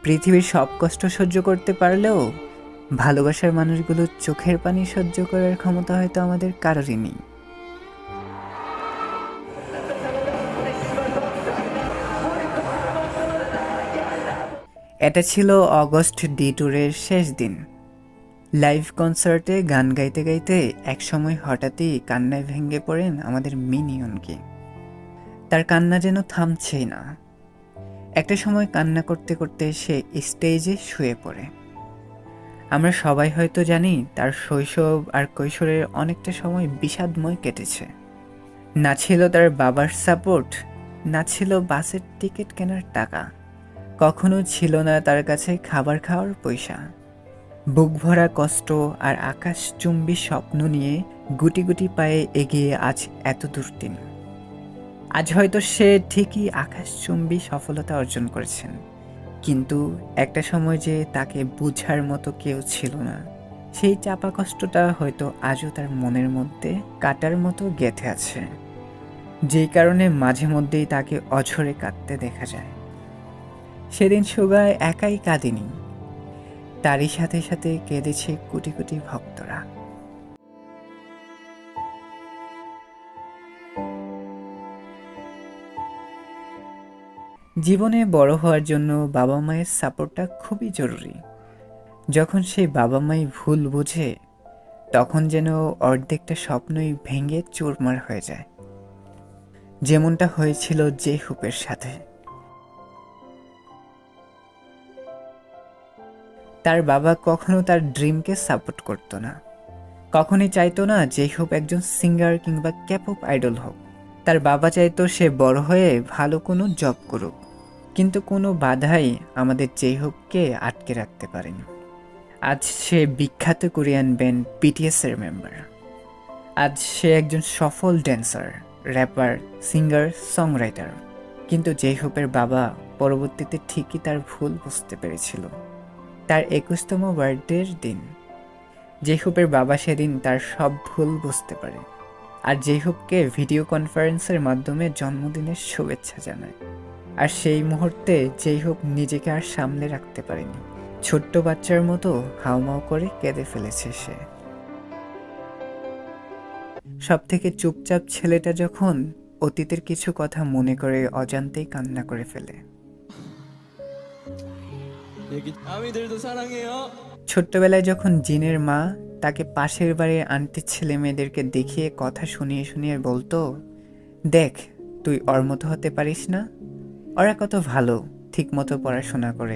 পৃথিবীর সব কষ্ট সহ্য করতে পারলেও ভালোবাসার মানুষগুলোর চোখের পানি সহ্য করার ক্ষমতা হয়তো আমাদের কারোরই নেই। এটা ছিল অগস্ট ডি ট্যুরের শেষ দিন। লাইভ কনসার্টে গান গাইতে গাইতে একসময় হঠাৎই কান্নায় ভেঙে পড়েন আমাদের মিনিয়নকে। তার কান্না যেন থামছেই না। একটা সময় কান্না করতে করতে সে স্টেজে শুয়ে পড়ে। আমরা সবাই হয়তো জানি তার শৈশব আর কৈশোরের অনেকটা সময় বিষাদময় কেটেছে। না ছিল তার বাবার সাপোর্ট, না ছিল বাসের টিকিট কেনার টাকা, কখনো ছিল না তার কাছে খাবার খাওয়ার পয়সা। বুক ভরা কষ্ট আর আকাশচুম্বী স্বপ্ন নিয়ে গুটি গুটি পায়ে এগিয়ে আজ এত দূর তিনি। আজ হয়তো সে ঠিকই আকাশচুম্বী সফলতা অর্জন করেছেন, কিন্তু একটা সময় যে তাকে বুঝার মতো কেউ ছিল না, সেই চাপা কষ্টটা হয়তো আজও তার মনের মধ্যে কাটার মতো গেঁথে আছে, যেই কারণে মাঝে মধ্যেই তাকে অঝরে কাঁদতে দেখা যায়। সেদিন সুগা একাই কাঁদেনি, তারই সাথে সাথে কেঁদেছে কোটি কোটি ভক্তরা। জীবনে বড় হওয়ার জন্য বাবা মায়ের সাপোর্টটা খুবই জরুরি। যখন সেই বাবা মাই ভুল বুঝে, তখন যেন অর্ধেকটা স্বপ্নই ভেঙে চুরমার হয়ে যায়, যেমনটা হয়েছিল জেহুপের সাথে। তার বাবা কখনো তার ড্রিমকে সাপোর্ট করতো না, কখনোই চাইতো না জেহুপ একজন সিঙ্গার কিংবা ক্যাপপ আইডল হোক। তার বাবা চাইতো সে বড় হয়ে ভালো কোনো জব করুক, কিন্তু কোনো বাধাই আমাদের জেহুপকে আটকে রাখতে পারেনি। আজ সে বিখ্যাত কোরিয়ান ব্যান্ড বিটিএসের মেম্বার। আজ সে একজন সফল ড্যান্সার, র্যাপার, সিঙ্গার, সংরাইটার। কিন্তু জেহুপের বাবা পরবর্তীতে ঠিকই তার ভুল বুঝতে পেরেছিল। তার 21তম বার্থডের দিন জেহুপের বাবা সেদিন তার সব ভুল বুঝতে পারে, আর জেহুপকে ভিডিও কনফারেন্সের মাধ্যমে জন্মদিনের শুভেচ্ছা জানায়। আর সেই মুহূর্তে জেহুপ নিজেকে আর সামলে রাখতে পারেনি, ছোট্ট বাচ্চার মতো হাউমাউ করে কেঁদে ফেলেছে সে। সব থেকে চুপচাপ ছেলেটা যখন অতীতের কিছু কথা মনে করে অজান্তেই কান্না করে ফেলে। ছোট্টবেলায় যখন জিনের মা তাকে পাশের বাড়ির আন্টির ছেলে মেয়েদেরকে দেখিয়ে কথা শুনিয়ে শুনিয়ে বলতো, দেখ তুই ওর মতো হতে পারিস না, ওরা কত ভালো, ঠিক মতো পড়াশোনা করে,